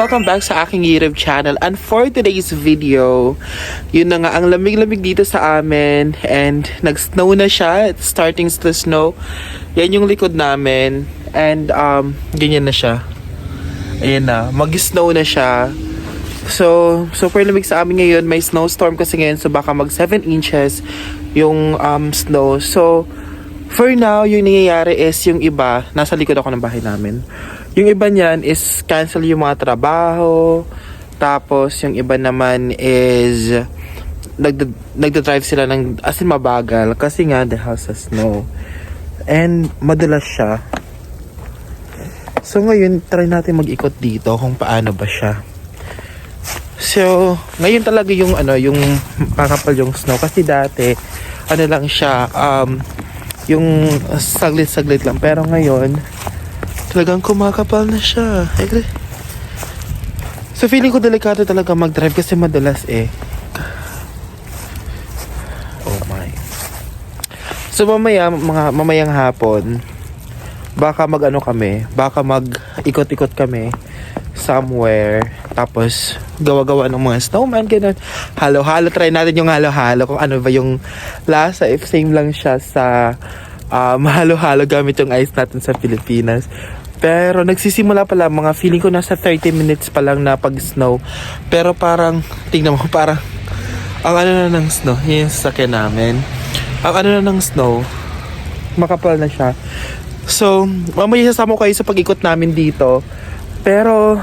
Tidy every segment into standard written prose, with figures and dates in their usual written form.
welcome back sa aking YouTube channel. And for today's video, yun na nga, ang lamig-lamig dito sa amin and nag-snow na siya. It's starting to snow. Yan yung likod namin and ganyan na siya. Ayan na, mag-snow na siya. So, super lamig sa amin ngayon. May snowstorm kasi ngayon, so baka mag 7 inches yung snow. So, for now, yung nangyayari is yung iba, nasa likod ako ng bahay namin. Yung iba niyan is cancel yung mga trabaho. Tapos yung iba naman is nagda-drive sila ng as in mabagal kasi nga dahil sa snow. And madulas siya. So ngayon, try natin mag-ikot dito kung paano ba siya. So, ngayon talaga yung yung kakapal yung snow kasi dati lang siya yung saglit-saglit lang, pero ngayon talagang kumakapal na siya. So feeling ko delikado talaga mag-drive kasi madalas oh my. So mamayang hapon baka baka mag-ikot-ikot kami somewhere, tapos gawa-gawa ng mga snowman, ganun. Halo-halo, try natin yung halo-halo kung ano ba yung lasa, if same lang siya sa halo-halo gamit yung ice natin sa Pilipinas. Pero nagsisimula pa lang, mga feeling ko nasa 30 minutes pa lang na pag-snow. Pero parang, tingnan mo, parang ang na ng snow, yun yung sasakyan namin. Ang na ng snow, makapal na siya. So, mamaya sasama ko kayo sa pag-ikot namin dito. Pero,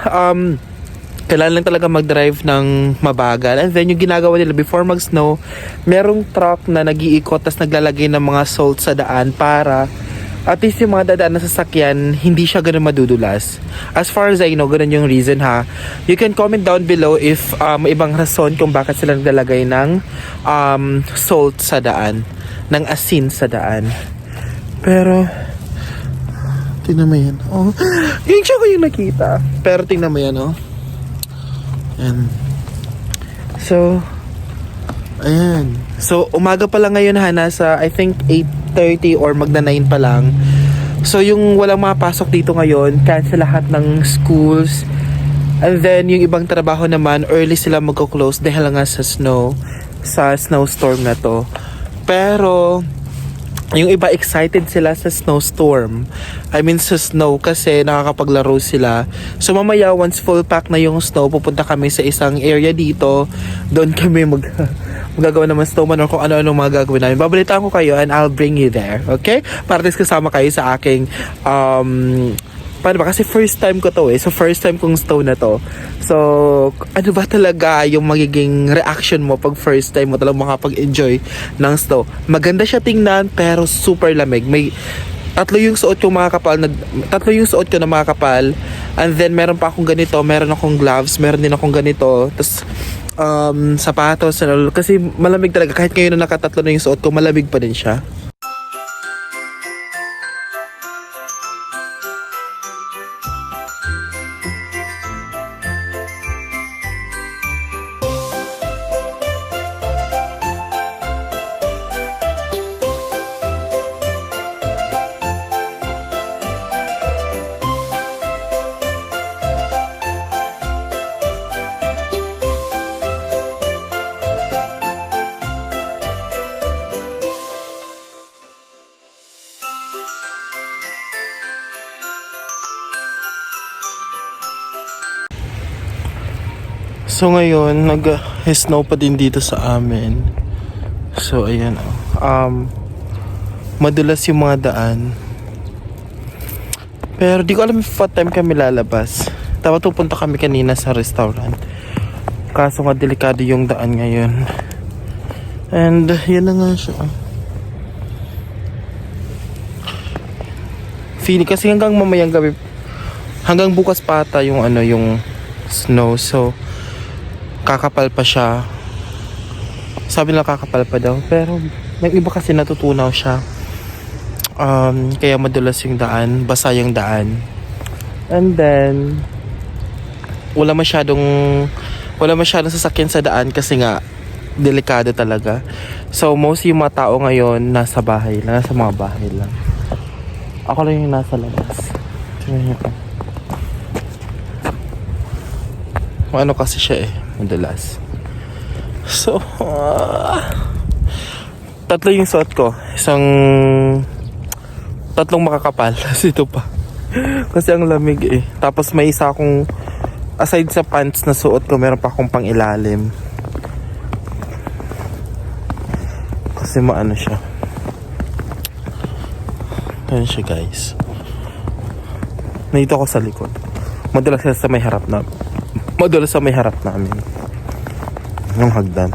kailangan lang talaga mag-drive ng mabagal. And then, yung ginagawa nila before mag-snow, merong truck na nag-iikot tas naglalagay ng mga salt sa daan para at least yung mga dadaan na sasakyan, hindi siya ganun madudulas. As far as I know, ganun yung reason ha. You can comment down below if may ibang rason kung bakit sila naglalagay ng salt sa daan, ng asin sa daan. Pero, tingnan mo yan. Oh, yung siya ko yung nakita. Pero tingnan mo yan, oh. Ayan. So, ayan. So, umaga pa lang ngayon ha, nasa I think 8:30 or magna 9 pa lang. So, yung walang mapasok dito ngayon, cancel lahat ng schools. And then, yung ibang trabaho naman, early sila magko-close dahil nga sa snowstorm na to. Pero, yung iba excited sila sa snowstorm. I mean sa snow kasi nakakapaglaro sila. So mamaya once full pack na yung snow, pupunta kami sa isang area dito. Doon kami magagawa naman snowman or kung ano-ano mga gagawin namin. Babalitaan ko kayo and I'll bring you there. Okay? Para at least kasama kayo sa aking paano ba? Kasi first time ko to So first time kong snow na to. So ano ba talaga yung magiging reaction mo pag first time mo talagang makapag-enjoy ng snow? Maganda siya tingnan pero super lamig. May tatlo yung suot ko na mga kapal. And then meron pa akong ganito, meron akong gloves, meron din akong ganito. Tapos sapatos, kasi malamig talaga. Kahit ngayon na nakatatlo na yung suot ko, malamig pa din siya. So ngayon, nag-snow pa din dito sa amin. So ayan madulas yung mga daan. Pero di ko alam if what time kami lalabas. Dapat pupunta kami kanina sa restaurant. Kaso nga delikado yung daan ngayon. And yun na nga siya. Feeling kasi hanggang mamayang gabi, hanggang bukas pa ata yung yung snow. So kakapal pa siya. Sabi nila kakapal pa daw. Pero may iba kasi natutunaw siya. Kaya madulas yung daan. Basa yung daan. And then wala masyadong sasakyan sa daan kasi nga delikado talaga. So most yung mga tao ngayon nasa bahay lang. Nasa mga bahay lang. Ako lang yung nasa labas. Tingnan niyo pa. Ano kasi siya madalas. So, tatlo yung suot ko. Tatlong makakapal. Kasi ito pa. Kasi ang lamig Tapos may isa akong, aside sa pants na suot ko, meron pa akong pang ilalim. Kasi maano siya. Ayan siya guys. Nandito ako sa likod. Madalas sa may harap namin. Yung hagdan.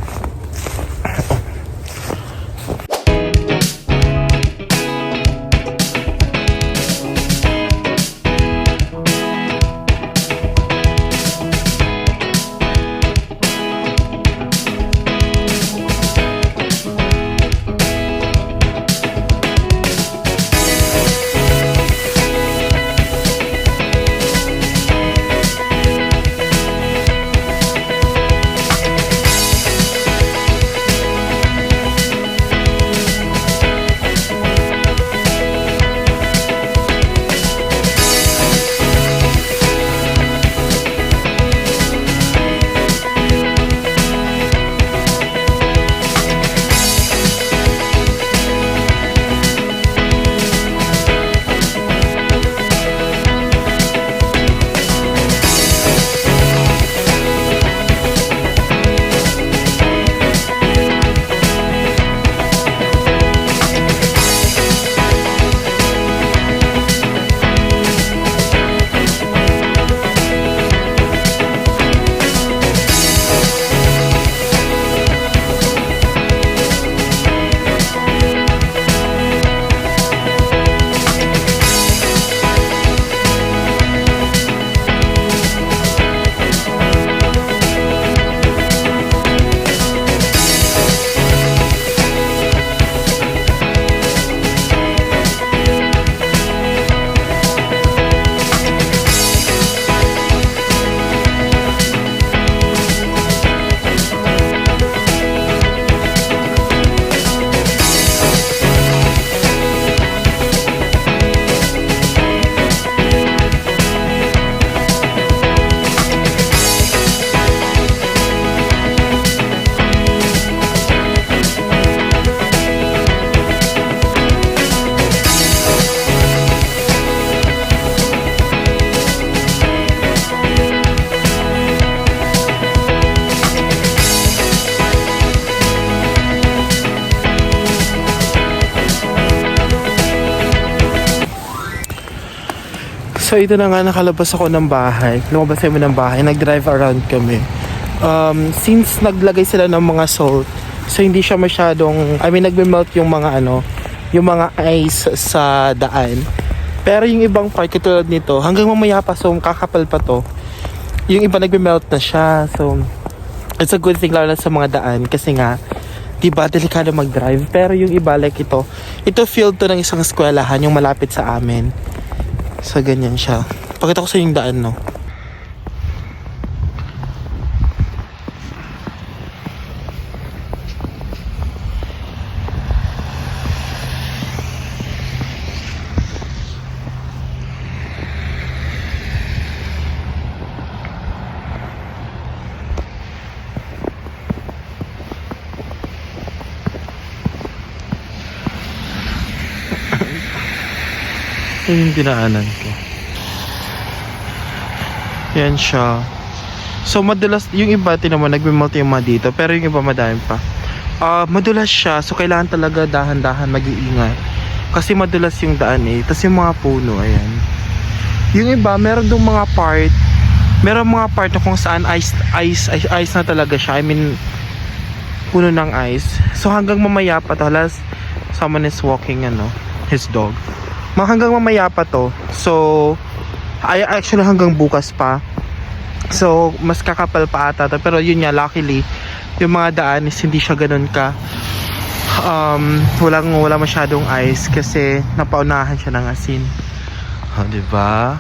So ito na nga, nakalabas ako ng bahay. Lumabas kami ng bahay, nag-drive around kami. Since naglagay sila ng mga salt, so hindi siya masyadong, nagme-melt yung mga yung mga ice sa daan. Pero yung ibang part, katulad nito, hanggang mamaya pa, so kakapal pa to. Yung iba nagme-melt na siya. So it's a good thing lalo na sa mga daan kasi nga, diba, delikado mag-drive. Pero yung iba, like ito field to ng isang eskwelahan, yung malapit sa amin. So ganyan siya. Pakita ko sa yung daan, no. Ito yung dinaanan ko. Yan siya. So madalas, yung iba naman nagme-melt yung mga dito, pero yung iba madami pa. Madulas siya, so kailangan talaga dahan-dahan mag-iingat. Kasi madulas yung daan Tapos yung mga puno, ayan. Yung iba, meron dong mga part, meron mga part na kung saan ice na talaga siya. Puno ng ice. So hanggang mamaya pa to, someone is walking, his dog. Hanggang mamaya pa to. So actually hanggang bukas pa. So mas kakapal pa ata to. Pero yun nga, luckily yung mga daan is hindi siya ganun ka wala masyadong ice kasi napaunahan siya ng asin. Diba?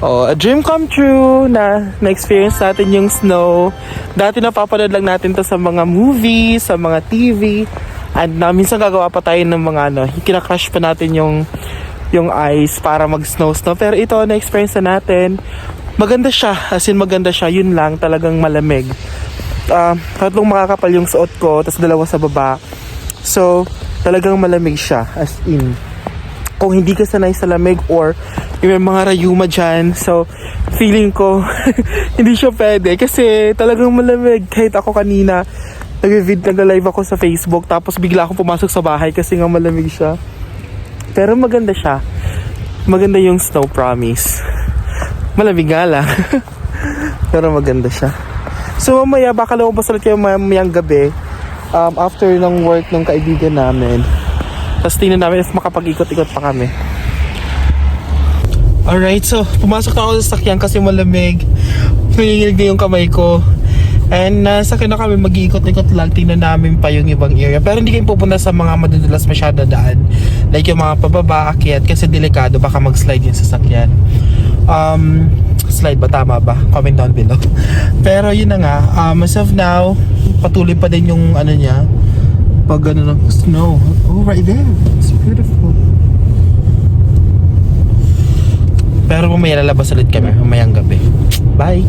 A dream come true na na-experience natin yung snow. Dati napapanood lang natin to sa mga movies, sa mga TV. And minsan gagawa pa tayo ng mga kinakrush pa natin yung ice para mag-snow. Pero ito, na-experience na natin. maganda siya, as in maganda siya, yun lang, talagang malamig. Tatlong makakapal yung suot ko, tapos dalawa sa baba. So, talagang malamig siya, as in. Kung hindi ka sanay sa lamig or yung may mga rayuma dyan, so, feeling ko, hindi siya pwede. Kasi talagang malamig. Kahit ako kanina, nag-live ako sa Facebook, tapos bigla akong pumasok sa bahay kasi nga malamig siya. Pero maganda siya. Maganda yung snow, promise. Malamig nga lang. Pero maganda siya. So mamaya, baka lumabas ulit kayo mamayang gabi. After ng work ng kaibigan namin. Tapos tingnan namin if makapag-ikot-ikot pa kami. Alright, so pumasok na ako sa sakyan kasi malamig. Nanginginig na yung kamay ko. And sakyan na kami, mag-iikot-ikot lang. Tingnan namin pa yung ibang area. Pero hindi kayo pupunta sa mga madudulas masyado daan. Like yung mga pababa, akyat. Kasi delikado, baka mag-slide yung sasakyan. Slide ba? Tama ba? Comment down below. Pero yun na nga, as of now, patuloy pa din yung ano niya. Pag ano ng snow. Oh, right there. It's beautiful. Pero mamaya lalabas ulit kami, mamayang gabi. Bye!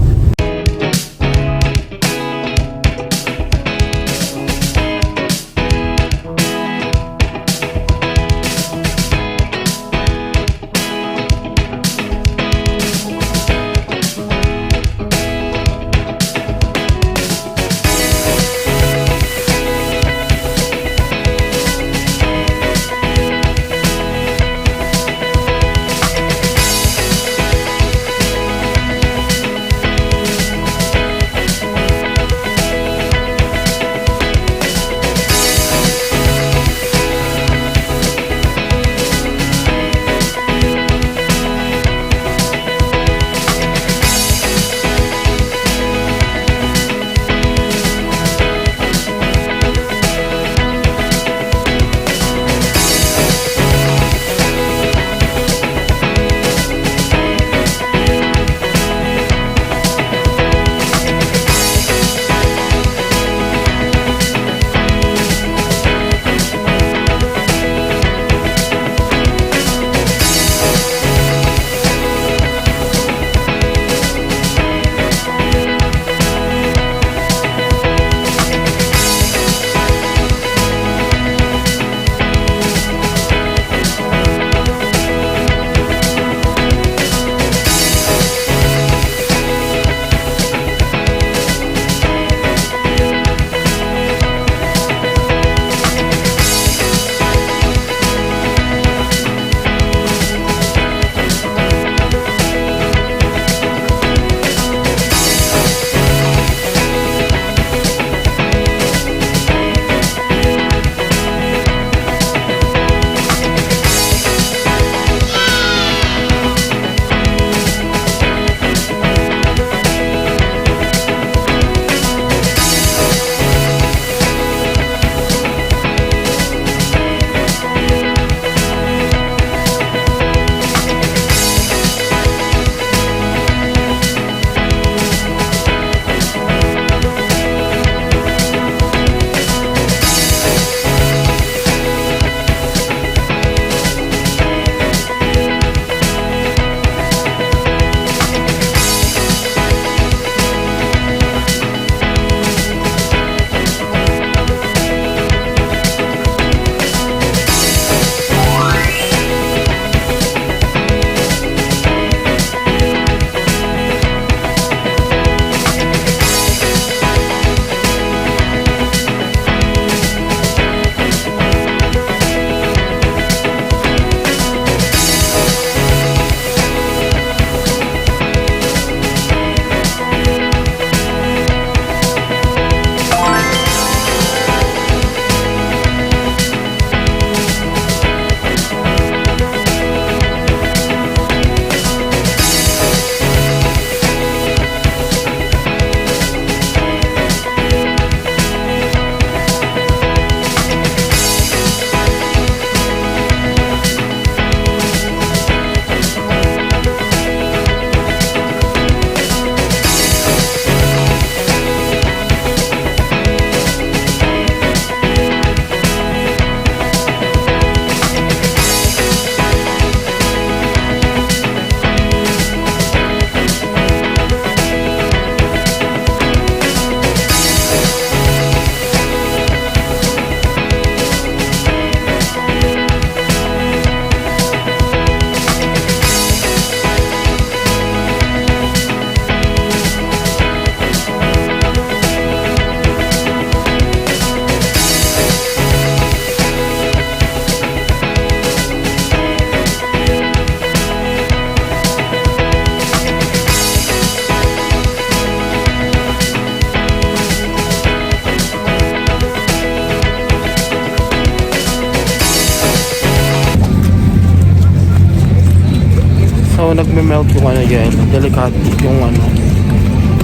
nagme-melt yung ano yan. Delikado yung ano.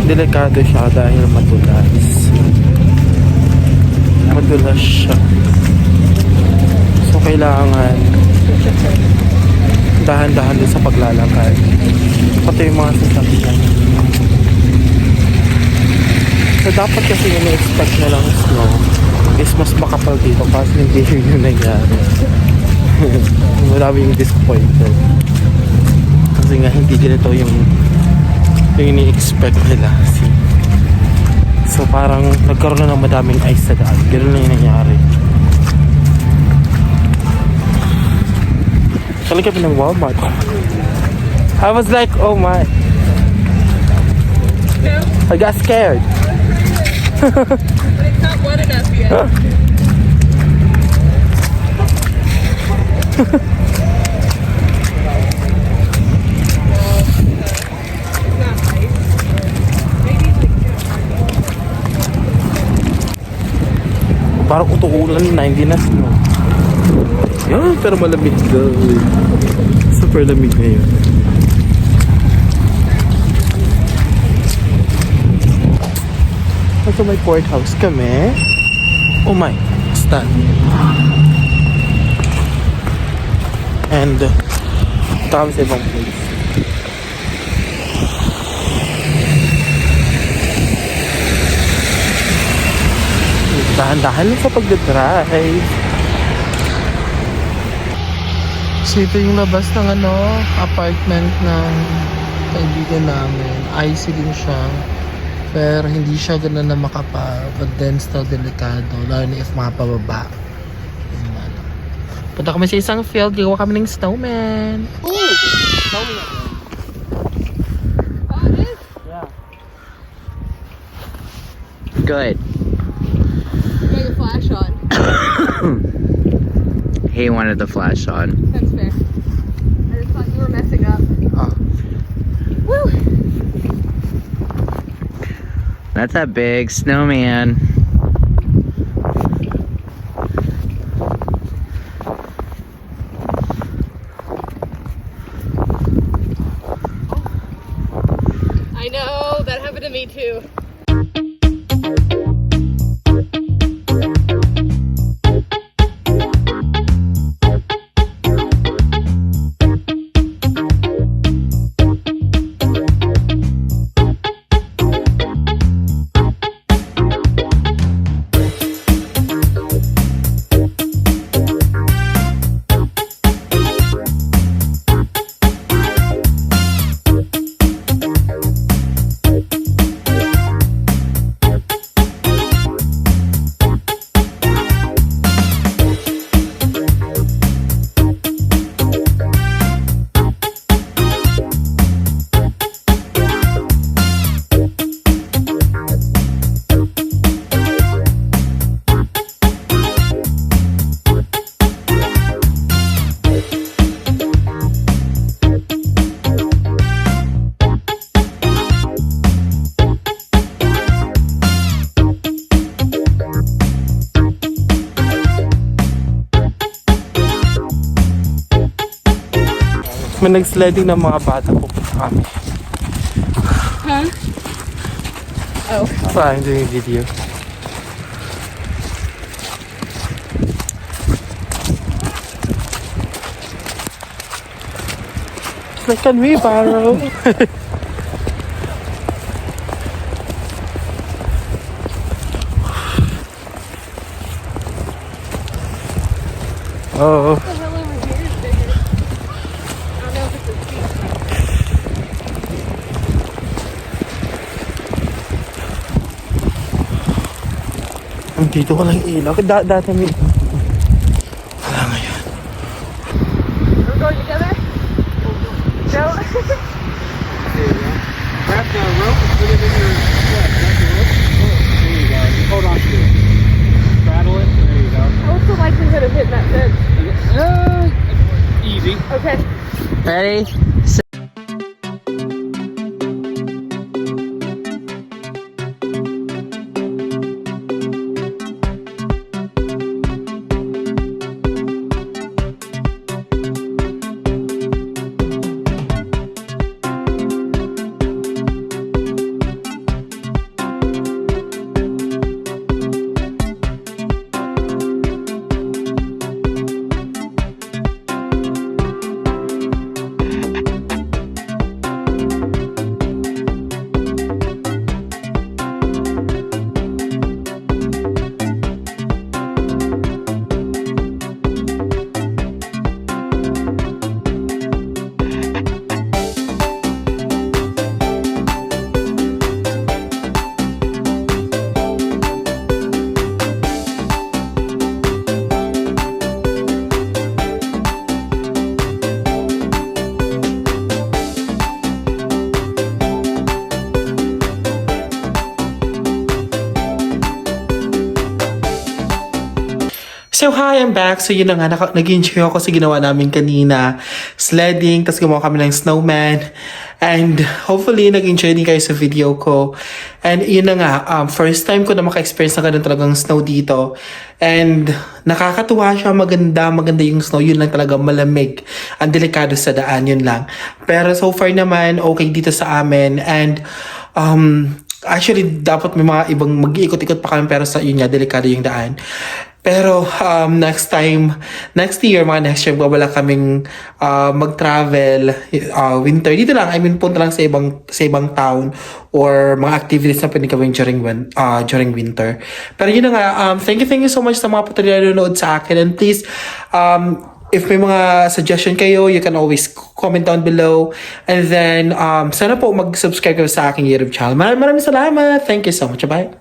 Delikado siya dahil madulas. Madulas siya. So, kailangan dahan-dahan din sa paglalakad. Pati yung mga sasakyan. So, dapat kasi yung expect na lang snow is mas makapal dito kasi hindi yun nangyari. Marami yung disappointed. Kasi nga hindi ganito yung ini-expect nila. See? So, parang nagkaroon na ng madaming ice sa daan. Ganun na yung nangyari. Kali kami ng Walmart. I was like, oh my. I got scared. But it's not wet enough yet. Parang utukulan na, hindi na snow. Yan, pero malamig daw. Super lamig ngayon. Ito may courthouse kami. Oh my, stand. And ito kami sa ibang place. Dahan-dahan lang sa pagdadrive. So ito yung labas ng ano, apartment ng kaibigan namin. Icy din siya. Pero hindi siya ganun na makapal. But then still delikado. Lalo na if makapababa. Punta kami sa isang field. Gawa kami ng snowman. Ooh! Snowman. Oh, it is? Yeah. Good. You got your flash on. He wanted the flash on. That's fair. I just thought you were messing up. Ah. Woo! That's a big snowman. I know, that happened to me too. May nag-sledding ng mga bata po kami. Huh? Oh. I'm doing a video. It's like, can we borrow? Oh. The hell over here is bigger. I don't know if it's a speed. Dito ko lang ilaw. Dati may... Wala ngayon. We're going together? No? Grab the rope and put it in your grab the rope. There you go. Just hold on to it. Straddle it. There you go. What's the likelihood of hitting that fence? Easy. Okay. Ready? So hi, I'm back. So yun na nga, nag-enjoy ako sa ginawa namin kanina. Sledding, tapos gumawa kami ng snowman. And hopefully, nag-enjoy din kayo sa video ko. And yun na nga, first time ko na maka-experience ng ganun talagang snow dito. And nakakatuwa siya, maganda yung snow. Yun lang talaga, malamig. Ang delikado sa daan, yun lang. Pero so far naman, okay dito sa amin. And actually, dapat may mga ibang mag-iikot-ikot pa kami pero sa yun nga, delikado yung daan. Pero next year, next year, wala kaming mag-travel winter. Dito lang, punta lang sa ibang town or mga activities na pwede gawin during winter. Pero yun na nga, thank you so much sa mga patuloy na nanonood sa akin. And please, if may mga suggestion kayo, you can always comment down below. And then, sana po mag-subscribe kayo sa aking YouTube channel. Maraming salamat. Thank you so much. Bye.